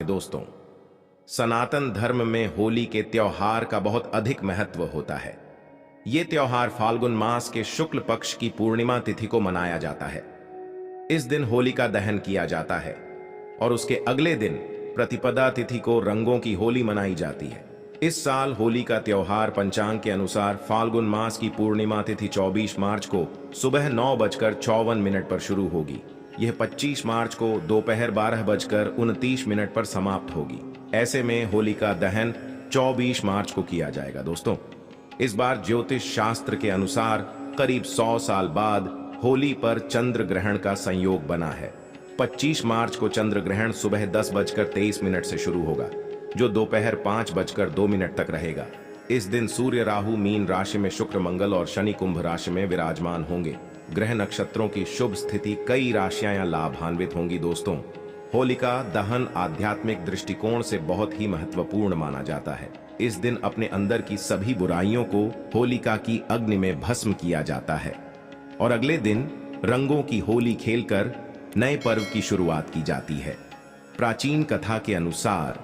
दोस्तों, सनातन धर्म में होली के त्योहार का बहुत अधिक महत्व होता है। ये त्योहार फाल्गुन मास के शुक्ल पक्ष की पूर्णिमा तिथि को मनाया जाता है। इस दिन होली का दहन किया जाता है और उसके अगले दिन प्रतिपदा तिथि को रंगों की होली मनाई जाती है। इस साल होली का त्योहार पंचांग के अनुसार फाल्गुन मास की पूर्णिमा तिथि 24 मार्च को सुबह 9:54 पर शुरू होगी। यह 25 मार्च को दोपहर 12:29 पर समाप्त होगी। ऐसे में होली का दहन 24 मार्च को किया जाएगा। दोस्तों, इस बार ज्योतिष शास्त्र के अनुसार करीब 100 साल बाद होली पर चंद्र ग्रहण का संयोग बना है। 25 मार्च को चंद्र ग्रहण सुबह 10:23 से शुरू होगा, जो दोपहर 5:02 तक रहेगा। इस दिन सूर्य राहु मीन राशि में, शुक्र मंगल और शनि कुंभ राशि में विराजमान होंगे। ग्रह नक्षत्रों की शुभ स्थिति, कई राशियां लाभान्वित होंगी। दोस्तों, होलिका दहन आध्यात्मिक दृष्टिकोण से बहुत ही महत्वपूर्ण माना जाता है। इस दिन अपने अंदर की सभी बुराइयों को होलिका की अग्नि में भस्म किया जाता है और अगले दिन रंगों की होली खेलकर नए पर्व की शुरुआत की जाती है। प्राचीन कथा के अनुसार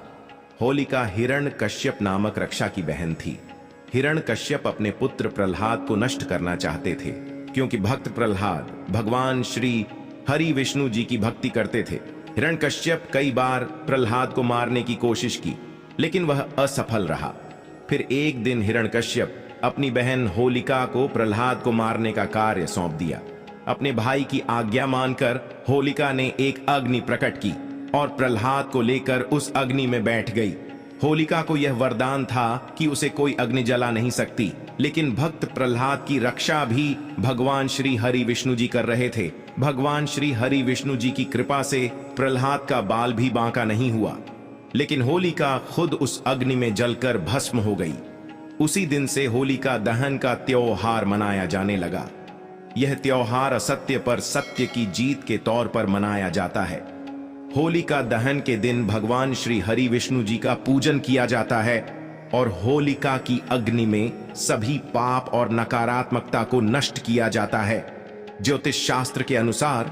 होलिका हिरण्यकश्यप नामक रक्षा की बहन थी। हिरण्यकश्यप अपने पुत्र प्रहलाद को नष्ट करना चाहते थे, क्योंकि भक्त प्रहलाद भगवान श्री हरि विष्णु जी की भक्ति करते थे। हिरण्यकश्यप कई बार प्रहलाद को मारने की कोशिश की, लेकिन वह असफल रहा। फिर एक दिन हिरण्यकश्यप अपनी बहन होलिका को प्रहलाद को मारने का कार्य सौंप दिया। अपने भाई की आज्ञा मानकर होलिका ने एक अग्नि प्रकट की और प्रहलाद को लेकर उस अग्नि में बैठ गई। होलिका को यह वरदान था कि उसे कोई अग्नि जला नहीं सकती, लेकिन भक्त प्रहलाद की रक्षा भी भगवान श्री हरि विष्णु जी कर रहे थे। भगवान श्री हरि विष्णु जी की कृपा से प्रहलाद का बाल भी बांका नहीं हुआ, लेकिन होलिका खुद उस अग्नि में जलकर भस्म हो गई। उसी दिन से होलिका दहन का त्योहार मनाया जाने लगा। यह त्योहार असत्य पर सत्य की जीत के तौर पर मनाया जाता है। होलिका दहन के दिन भगवान श्री हरि विष्णु जी का पूजन किया जाता है और होलिका की अग्नि में सभी पाप और नकारात्मकता को नष्ट किया जाता है। ज्योतिष शास्त्र के अनुसार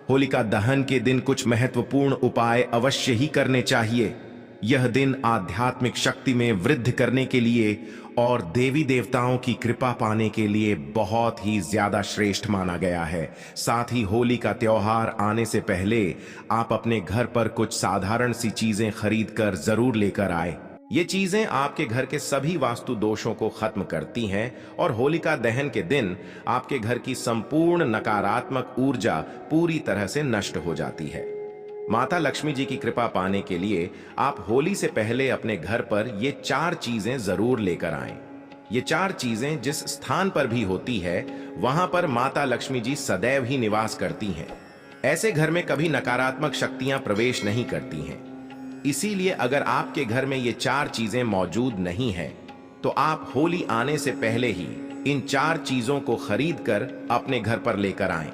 होलिका दहन के दिन कुछ महत्वपूर्ण उपाय अवश्य ही करने चाहिए। यह दिन आध्यात्मिक शक्ति में वृद्धि करने के लिए और देवी देवताओं की कृपा पाने के लिए बहुत ही ज्यादा श्रेष्ठ माना गया है। साथ ही होली का त्योहार आने से पहले आप अपने घर पर कुछ साधारण सी चीजें खरीद कर जरूर लेकर आए। ये चीजें आपके घर के सभी वास्तु दोषों को खत्म करती हैं और होलिका दहन के दिन आपके घर की संपूर्ण नकारात्मक ऊर्जा पूरी तरह से नष्ट हो जाती है। माता लक्ष्मी जी की कृपा पाने के लिए आप होली से पहले अपने घर पर ये 4 चीजें जरूर लेकर आएं। ये 4 चीजें जिस स्थान पर भी होती है, वहां पर माता लक्ष्मी जी सदैव ही निवास करती हैं। ऐसे घर में कभी नकारात्मक शक्तियां प्रवेश नहीं करती हैं। इसीलिए अगर आपके घर में ये 4 चीजें मौजूद नहीं है, तो आप होली आने से पहले ही इन 4 चीजों को खरीद कर अपने घर पर लेकर आएं।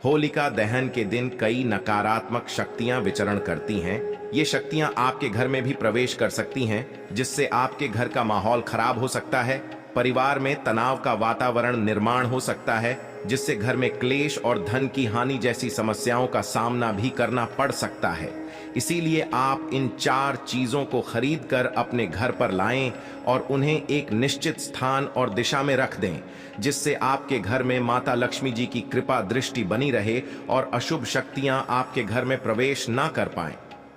होलिका दहन के दिन कई नकारात्मक शक्तियां विचरण करती हैं। ये शक्तियां आपके घर में भी प्रवेश कर सकती हैं, जिससे आपके घर का माहौल खराब हो सकता है। परिवार में तनाव का वातावरण निर्माण हो सकता है, जिससे घर में क्लेश और धन की हानि जैसी समस्याओं का सामना भी करना पड़ सकता है। इसीलिए आप इन 4 चीजों को खरीद कर अपने घर पर लाएं और उन्हें एक निश्चित स्थान और दिशा में रख दें, जिससे आपके घर में माता लक्ष्मी जी की कृपा दृष्टि बनी रहे और अशुभ शक्तियां आपके घर में प्रवेश ना कर पाएं।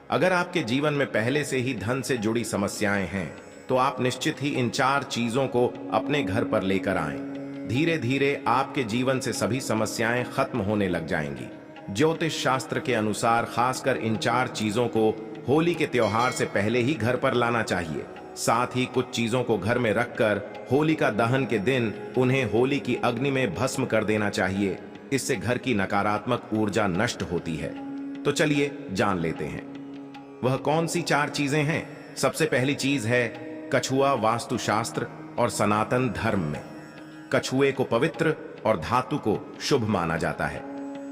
अगर आपके जीवन में पहले से ही धन से जुड़ी समस्याएं हैं, तो आप निश्चित ही इन 4 चीजों को अपने घर पर लेकर आएं। धीरे धीरे आपके जीवन से सभी समस्याएं खत्म होने लग जाएंगी। ज्योतिष शास्त्र के अनुसार खासकर इन 4 चीजों को होली के त्योहार से पहले ही घर पर लाना चाहिए। साथ ही कुछ चीजों को घर में रखकर होलिका दहन के दिन उन्हें होली की अग्नि में भस्म कर देना चाहिए। इससे घर की नकारात्मक ऊर्जा नष्ट होती है। तो चलिए जान लेते हैं वह कौन सी 4 चीजें हैं। सबसे पहली चीज है कछुआ। वास्तुशास्त्र और सनातन धर्म में कछुए को पवित्र और धातु को शुभ माना जाता है।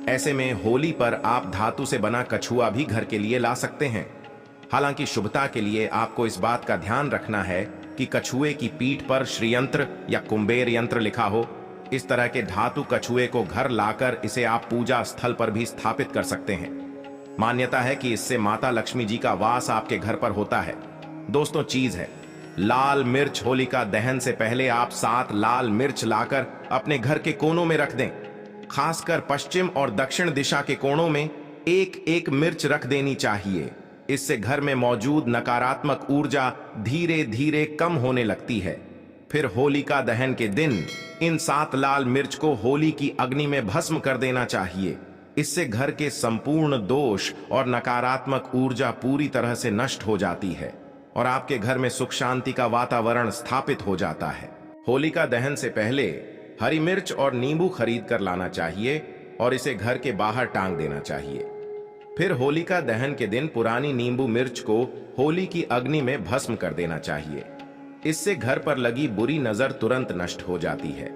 ऐसे में होली पर आप धातु से बना कछुआ भी घर के लिए ला सकते हैं। हालांकि शुभता के लिए आपको इस बात का ध्यान रखना है कि कछुए की पीठ पर श्रीयंत्र या कुंबेर यंत्र लिखा हो। इस तरह के धातु कछुए को घर लाकर इसे आप पूजा स्थल पर भी स्थापित कर सकते हैं। मान्यता है कि इससे माता लक्ष्मी जी का वास आपके घर पर होता है। दोस्तों, चीज है, लाल मिर्च होलिका दहन से पहले आप 7 लाल मिर्च लाकर अपने घर के कोनों में रख दें। खासकर पश्चिम और दक्षिण दिशा के कोनों में एक एक मिर्च रख देनी चाहिए। इससे घर में मौजूद नकारात्मक ऊर्जा धीरे धीरे कम होने लगती है। फिर होलिका दहन के दिन इन 7 लाल मिर्च को होली की अग्नि में भस्म कर देना चाहिए। इससे घर के संपूर्ण दोष और नकारात्मक ऊर्जा पूरी तरह से नष्ट हो जाती है और आपके घर में सुख शांति का वातावरण स्थापित हो जाता है। होलिका दहन से पहले हरी मिर्च और नींबू खरीद कर लाना चाहिए और इसे घर के बाहर टांग देना चाहिए। फिर होलिका दहन के दिन पुरानी नींबू मिर्च को होली की अग्नि में भस्म कर देना चाहिए। इससे घर पर लगी बुरी नजर तुरंत नष्ट हो जाती है।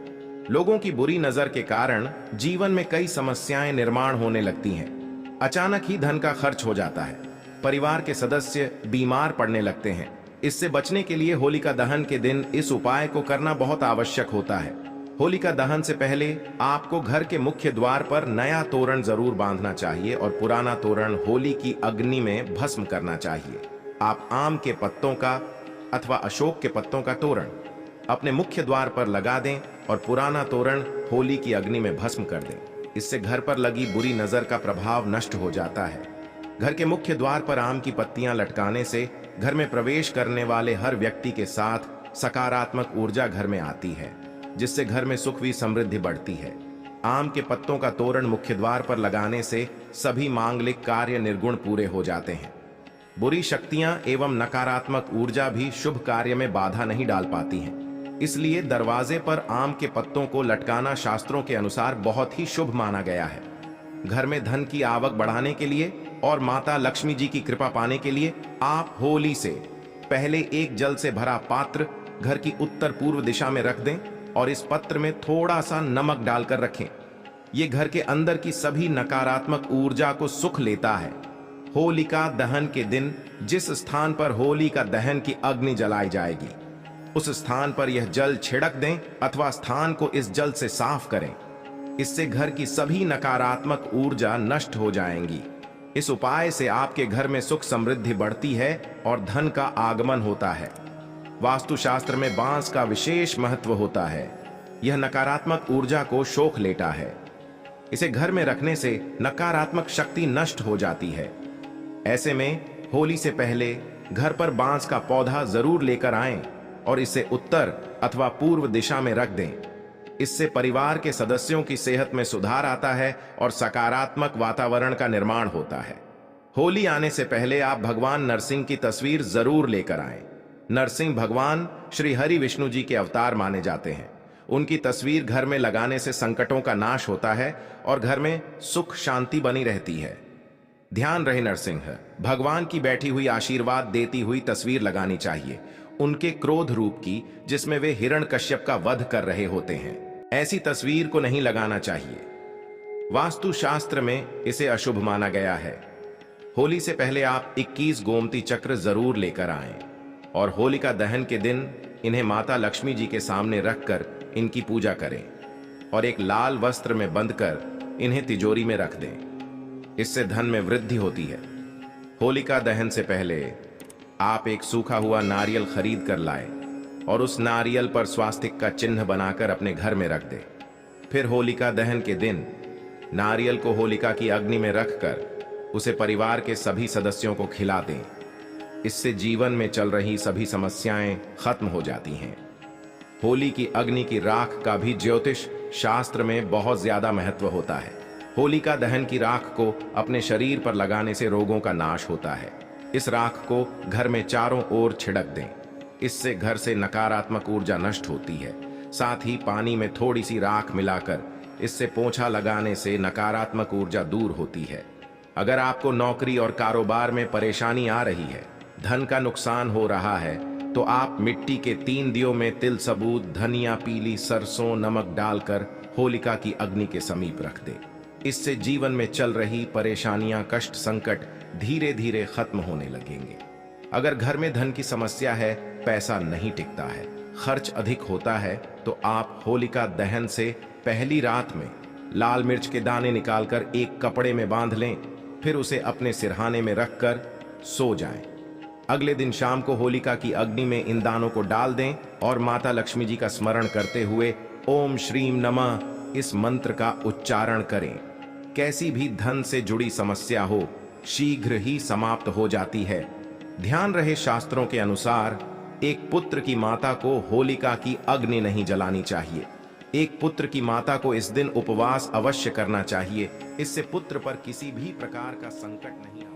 लोगों की बुरी नजर के कारण जीवन में कई समस्याएं निर्माण होने लगती हैं। अचानक ही धन का खर्च हो जाता है। परिवार के सदस्य बीमार पड़ने लगते हैं। इससे बचने के लिए होलिका दहन के दिन इस उपाय को करना बहुत आवश्यक होता है। होलिका दहन से पहले आपको घर के मुख्य द्वार पर नया तोरण जरूर बांधना चाहिए और पुराना तोरण होली की अग्नि में भस्म करना चाहिए। आप आम के पत्तों का अथवा अशोक के पत्तों का तोरण अपने मुख्य द्वार पर लगा दें और पुराना तोरण होली की अग्नि में भस्म कर दें। इससे घर पर लगी बुरी नजर का प्रभाव नष्ट हो जाता है। घर के मुख्य द्वार पर आम की पत्तियां लटकाने से घर में प्रवेश करने वाले हर व्यक्ति के साथ सकारात्मक ऊर्जा घर में आती है, जिससे घर में सुख व समृद्धि बढ़ती है। आम के पत्तों का तोरण मुख्य द्वार पर लगाने से सभी मांगलिक कार्य निर्गुण पूरे हो जाते हैं। बुरी शक्तियां एवं नकारात्मक ऊर्जा भी शुभ कार्य में बाधा नहीं डाल पाती हैं। इसलिए दरवाजे पर आम के पत्तों को लटकाना शास्त्रों के अनुसार बहुत ही शुभ माना गया है। घर में धन की आवक बढ़ाने के लिए और माता लक्ष्मी जी की कृपा पाने के लिए आप होली से पहले एक जल से भरा पात्र घर की उत्तर पूर्व दिशा में रख दें और इस पत्र में थोड़ा सा नमक डालकर रखें। ये घर के अंदर की सभी नकारात्मक ऊर्जा को सुख लेता है। होलिका दहन के दिन जिस स्थान पर होली का दहन की अग्नि जलाई जाएगी उस स्थान पर यह जल छिड़क दें अथवा स्थान को इस जल से साफ करें। इससे घर की सभी नकारात्मक ऊर्जा नष्ट हो जाएंगी। इस उपाय से आपके घर में सुख समृद्धि बढ़ती है और धन का आगमन होता है। वास्तुशास्त्र में बांस का विशेष महत्व होता है। यह नकारात्मक ऊर्जा को सोख लेता है। इसे घर में रखने से नकारात्मक शक्ति नष्ट हो जाती है। ऐसे में होली से पहले घर पर बांस का पौधा जरूर लेकर आएं और इसे उत्तर अथवा पूर्व दिशा में रख दें। इससे परिवार के सदस्यों की सेहत में सुधार आता है और सकारात्मक वातावरण का निर्माण होता है। होली आने से पहले आप भगवान नरसिंह की तस्वीर जरूर लेकर आएं। नरसिंह भगवान श्री हरि विष्णु जी के अवतार माने जाते हैं। उनकी तस्वीर घर में लगाने से संकटों का नाश होता है और घर में सुख शांति बनी रहती है। ध्यान रहे, नरसिंह भगवान की बैठी हुई आशीर्वाद देती हुई तस्वीर लगानी चाहिए, उनके क्रोध रूप की, जिसमें वे हिरण्यकश्यप का वध कर रहे होते हैं। ऐसी तस्वीर को नहीं लगाना चाहिए। वास्तुशास्त्र में इसे अशुभ माना गया है। होली से पहले आप 21 गोमती चक्र जरूर लेकर आएं और होलिका दहन के दिन इन्हें माता लक्ष्मी जी के सामने रखकर इनकी पूजा करें और एक लाल वस्त्र में बंधकर इन्हें तिजोरी में रख दें। इससे धन में वृद्धि होती है। होलिका दहन से पहले आप एक सूखा हुआ नारियल खरीद कर लाएं और उस नारियल पर स्वास्तिक का चिन्ह बनाकर अपने घर में रख दें। फिर होलिका दहन के दिन नारियल को होलिका की अग्नि में रखकर उसे परिवार के सभी सदस्यों को खिला दें। इससे जीवन में चल रही सभी समस्याएं खत्म हो जाती हैं। होली की अग्नि की राख का भी ज्योतिष शास्त्र में बहुत ज्यादा महत्व होता है। होलिका दहन की राख को अपने शरीर पर लगाने से रोगों का नाश होता है। इस राख को घर में चारों ओर छिड़क दें। इससे घर से नकारात्मक ऊर्जा नष्ट होती है। साथ ही पानी में थोड़ी सी राख मिलाकर इससे पोंछा लगाने से नकारात्मक ऊर्जा दूर होती है। अगर आपको नौकरी और कारोबार में परेशानी आ रही है, धन का नुकसान हो रहा है, तो आप मिट्टी के 3 दियों में तिल सबूत, धनिया, पीली सरसों, नमक डालकर होलिका की अग्नि के समीप रख दें। इससे जीवन में चल रही परेशानियां, कष्ट, संकट धीरे धीरे खत्म होने लगेंगे। अगर घर में धन की समस्या है, पैसा नहीं टिकता है, खर्च अधिक होता है, तो आप होलिका दहन से पहली रात में लाल मिर्च के दाने निकालकर एक कपड़े में बांध लें। फिर उसे अपने सिरहाने में रखकर सो जाएं। अगले दिन शाम को होलिका की अग्नि में इन दानों को डाल दें और माता लक्ष्मी जी का स्मरण करते हुए ओम श्रीम नमः इस मंत्र का उच्चारण करें। कैसी भी धन से जुड़ी समस्या हो, शीघ्र ही समाप्त हो जाती है। ध्यान रहे, शास्त्रों के अनुसार एक पुत्र की माता को होलिका की अग्नि नहीं जलानी चाहिए। एक पुत्र की माता को इस दिन उपवास अवश्य करना चाहिए। इससे पुत्र पर किसी भी प्रकार का संकट नहीं आता।